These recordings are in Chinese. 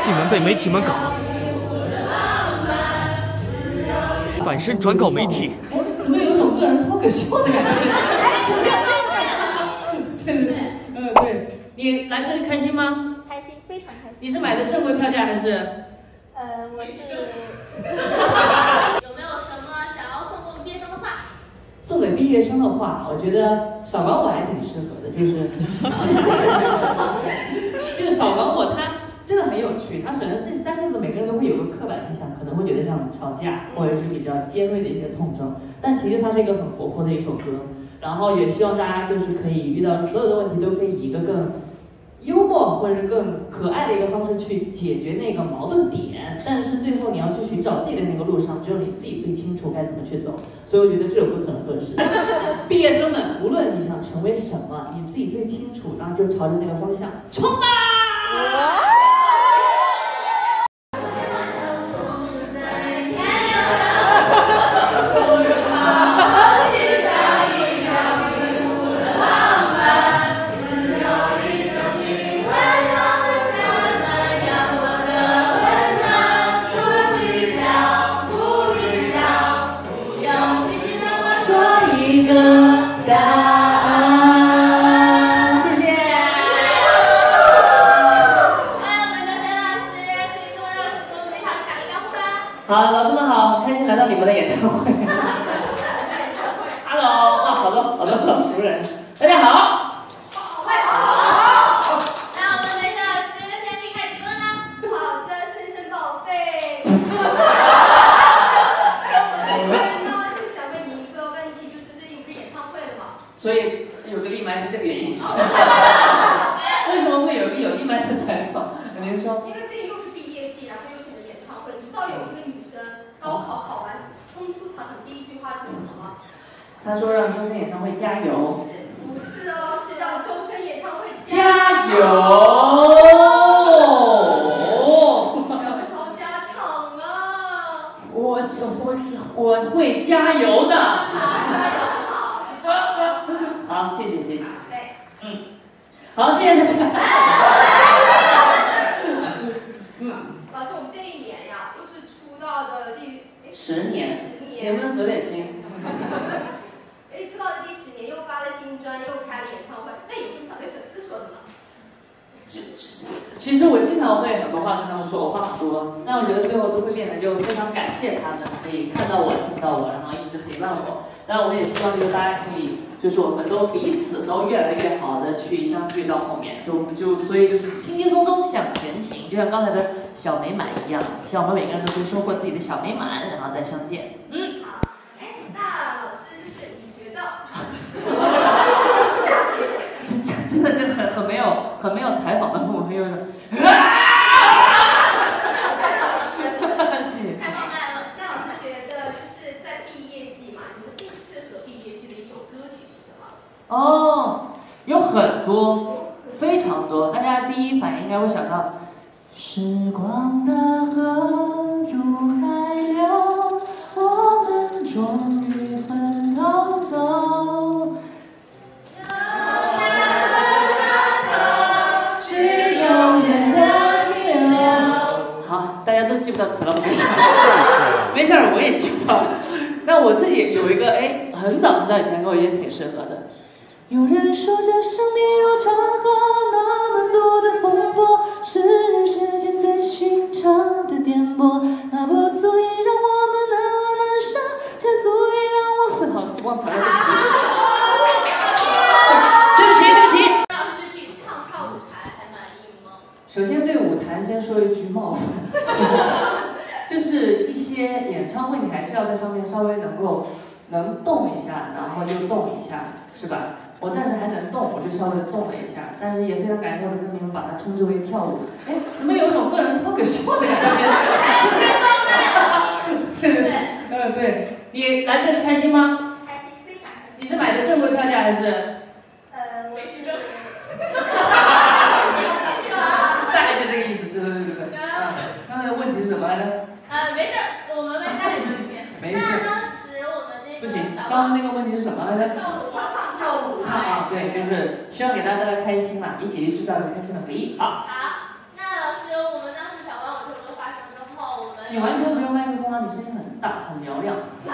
戏们被媒体们搞，反身转搞媒体。哎，怎么有种个人脱口秀的感觉？对，对，你来这里开心吗？开心，非常开心。你是买的正规票价还是？我是。有没有什么想要送给我们毕业生的话？送给毕业生的话，我觉得少管我还挺适合的，就是这个少管我，它真的很有趣。它首先这3个字，每个人都会有个刻板印象，可能会觉得像吵架或者是比较尖锐的一些痛症，但其实它是一个很活泼的一首歌。然后也希望大家就是可以遇到所有的问题，都可以以一个更幽默或者是更可爱的一个方式去解决那个矛盾点，但是最后你要去寻找自己的那个路上，只有你自己最清楚该怎么去走。所以我觉得这首歌很合适。毕业生们，无论你想成为什么，你自己最清楚，然后就朝着那个方向冲吧！好，老师们好，开心来到你们的演唱会。Hello， 哇，好多老熟人，大家好。那我们梅老师先离开提问啦。好的，深深宝贝。我呢就想问你一个问题，就是最近不是演唱会了吗？所以有个立麦是这个原因。为什么会有一个有立麦的采访？您说。因为最近又是毕业季，然后又是你的演唱会，你知道有一个女生高考考完冲出场的第一句话是什么吗？他说让周深演唱会加油。不是哦，是让周深演唱会加油。什么时候加场啊？我会加油的。好，谢谢。对。好，谢谢大家。老师，我们这一年呀，都是出道的第10年， 10年，能不能走点心？出道的第10年，又发了新专，又开了演唱会，那有什么想对粉丝说的呢？其实我经常会很多话跟他们说，我话很多，那我觉得最后都会变得就非常感谢他们可以看到我、听到我，然后一直陪伴我。当然，我也希望就是大家可以，就是我们都彼此都越来越好的去相聚到后面，所以就是轻轻松松向前行，就像刚才的小美满一样，希望我们每个人都可以收获自己的小美满，然后再相见。好，那老师就是你觉得？真的就很没有采访的氛围，有一种。谢谢。太浪漫了。那老师觉得就是在毕业季嘛，你们最适合毕业季的一首歌曲是什么？哦，有很多，非常多。大家第一反应应该会想到，时光的河入海流，我们终于分头走。好，大家都记不到词了，没事儿，我也记不到。那我自己有一个，很早以前跟我也挺适合的。有人说这生命有长河，那么多的风波，是人世间最寻常的颠簸，那不足以让我们难忘难舍，却足以让我们……好，就忘词了，对不起。老师自己唱跳舞台还满意吗？首先对舞台先说一句冒犯，就是一些演唱会你还是要在上面稍微能动一下，然后又动一下，是吧？我暂时还能动，我就稍微动了一下，但是也非常感谢我的歌迷们把它称之为跳舞。怎么有一种个人脱口秀的感觉？对，你来这里开心吗？开心，非常开心。你是买的正规票价还是？我是大概就这个意思，对。刚才的问题是什么来着？没事，我们问下一个问题。没事。那当时我们那个不行，刚刚那个问题是什么来着？跳舞。啊，对，就是希望给大家带来开心嘛，一起去制造一个开心的回忆。好。好，那老师，我们当时小你完全不用麦克风啊，你声音很大，很嘹亮。我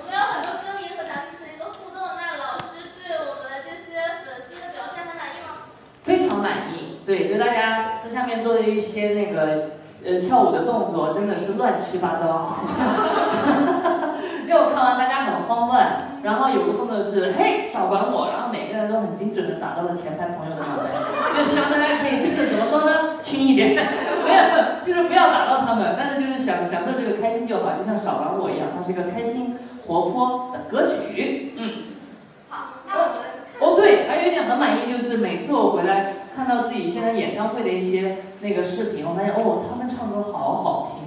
们有很多歌迷和咱们进行一个互动，那老师对我们这些粉丝的表现很满意吗？非常满意，对，就大家在下面做的一些那个跳舞的动作，真的是乱七八糟。就我看完大家很慌乱，然后有个动作是嘿少管我，然后每个人都很精准的打到了前排朋友的脑袋，就希望大家可以就是怎么说呢，轻一点，没有，就是不要打到他们，但是就是享受这个开心就好，就像少管我一样，它是一个开心活泼的歌曲，好，那我们哦对，还有一点很满意，就是每次我回来看到自己现在演唱会的一些那个视频，我发现哦，他们唱歌好好听。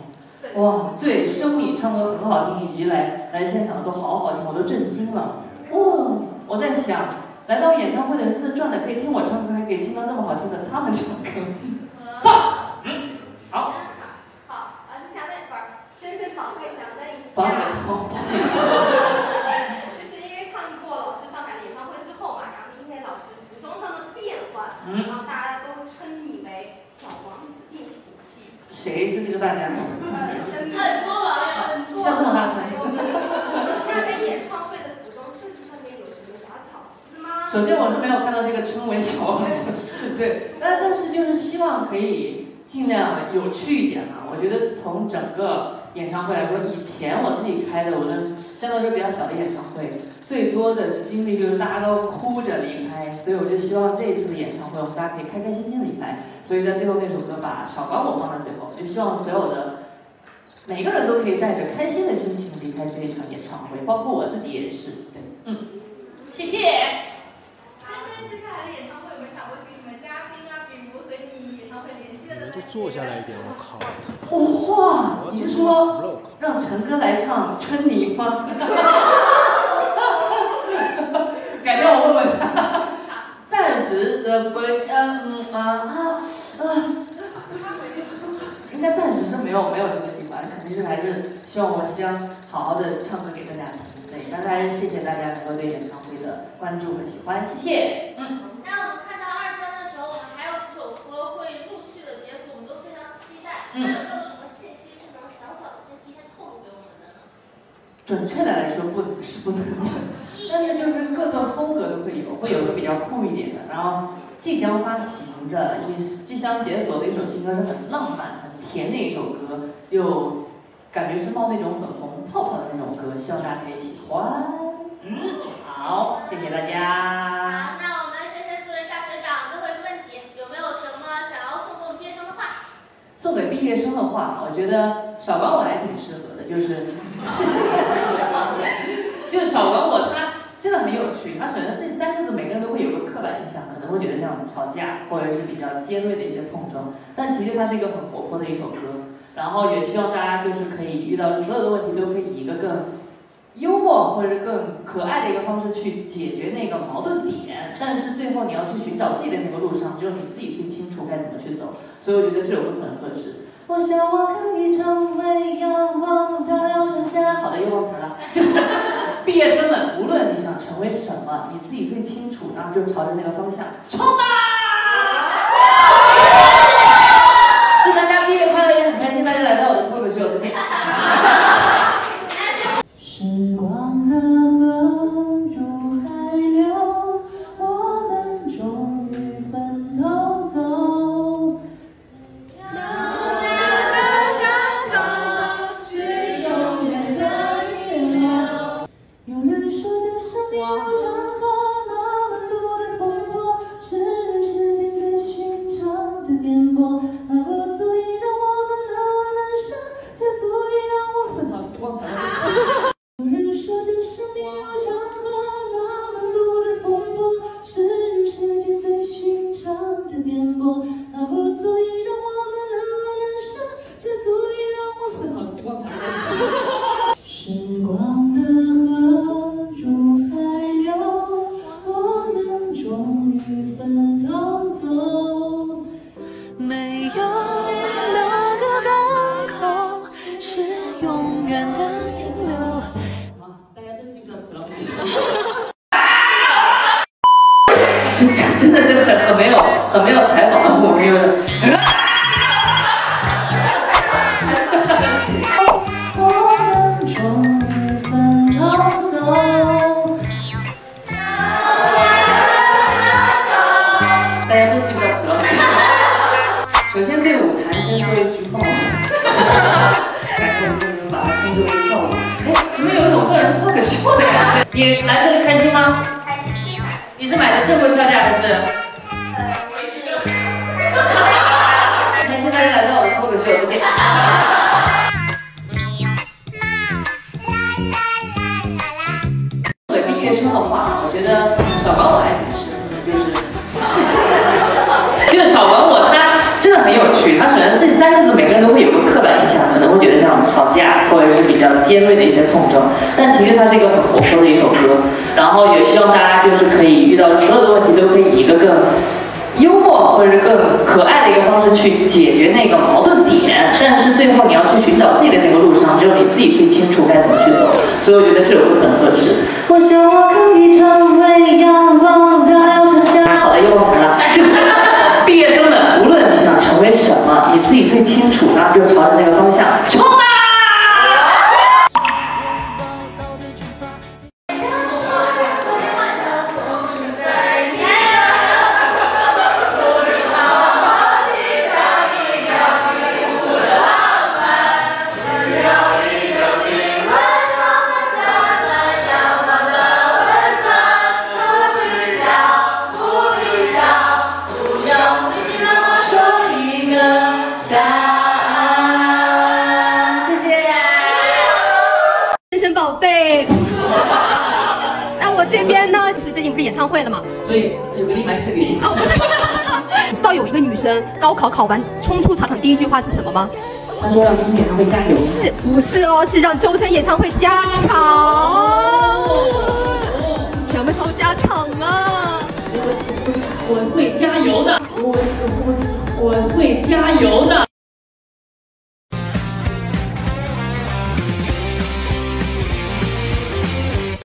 哇，对，生米唱歌很好听，以及来现场的都好好听，我都震惊了。哦，我在想，来到演唱会的人真的赚了，可以听我唱歌，还可以听到这么好听的他们唱歌，棒！好。好，就想问一会儿，深深访问想问一下，就是因为看过老师上海的演唱会之后嘛，然后因为老师服装上的变换，然后大家都称你为小王子变形记。谁是这个大家？很多网友，像这么大声。那在演唱会的服装设计上面有什么小巧思吗？首先我是没有看到这个称为小王子，对，但是就是希望可以尽量有趣一点嘛。我觉得从整个演唱会来说，以前我自己开的，我的相对来说比较小的演唱会，最多的经历就是大家都哭着离开，所以我就希望这一次的演唱会，我们大家可以开开心心离开。所以在最后那首歌把少管我放在最后，就希望所有的每个人都可以带着开心的心情离开这一场演唱会，包括我自己也是。对，谢谢。这次看来的演唱会有没有想过请什么嘉宾啊？比如和你演唱会联系的？都坐下来一点，我靠！哇，你是说让陈哥来唱《春泥》吗？改天我问问他。暂时应该暂时是没有这个计划，肯定是还是希望好好的唱歌给大家听。对，那大家谢谢大家能够对演唱会的关注和喜欢，谢谢。那我们看到2专的时候，我们还有几首歌会陆续的解锁，我们都非常期待。那有没有什么信息是能小小的先提前透露给我们的呢？准确的来说不能的，但是就是各个风格都会有个比较酷一点的，然后即将发行的即将解锁的一首新歌是很浪漫、很甜的一首歌，就感觉是冒那种粉红泡泡的那种歌，希望大家可以喜欢。好，谢谢大家。好，那我们深圳作为大学长，最后一个问题，有没有什么想要送给我们毕业生的话？送给毕业生的话，我觉得少管我还挺适合的，就是少管我，他真的很有趣。他首先这3个字每个人都会有个刻板印象，可能会觉得像吵架或者是比较尖锐的一些碰撞，但其实它是一个很活泼的一首歌。然后也希望大家就是可以遇到所有的问题都可以以一个更幽默或者是更可爱的一个方式去解决那个矛盾点，但是最后你要去寻找自己的那个路上，只有你自己最清楚该怎么去走。所以我觉得这首歌很合适。我想我可以成为阳光，它要剩下。好的，又忘词了。就是毕业生们，无论你想成为什么，你自己最清楚，然后就朝着那个方向冲吧！祝大家毕业快乐，也很开心大家来到我的脱口秀，再见。时光的河入海流，我们终于分头走。有人说，这生命有长河，那么多的风波，是首先对舞台先说一句不好，感觉我们不能把它称之为跳舞。哎，你们有一种个人脱口秀的感觉。你来这里开心吗？开心。你是买的正规票价还是？我是正。你看现在来到我的脱口秀，不简单。音乐生的话，我觉得小管我还挺适合，就是小管我他真的很有趣。他首先这三个字每个人都会有个刻板印象，可能会觉得像吵架或者是比较尖锐的一些痛症，但其实它是一个很活泼的一首歌。然后也希望大家就是可以遇到所有的问题都可以以一个更幽默或者是更可爱的一个方式去解决那个矛盾点，但是最后你要去寻找自己的那个路上，只有你自己最清楚该怎么去走。所以我觉得这首歌很合适。我想我可以成为阳光的盛夏。好了，又忘词了。就是毕业生们，无论你想成为什么，你自己最清楚，然后就朝着那个方向冲吧！宝贝，那我这边呢，就是最近不是演唱会了嘛，所以有个立马是这个意思。不是，你知道有一个女生高考考完冲出考场第一句话是什么吗？她说让周深演唱会加油。是不是哦？是让周深演唱会加场。什么时候加场啊？我会加油的，我会加油的。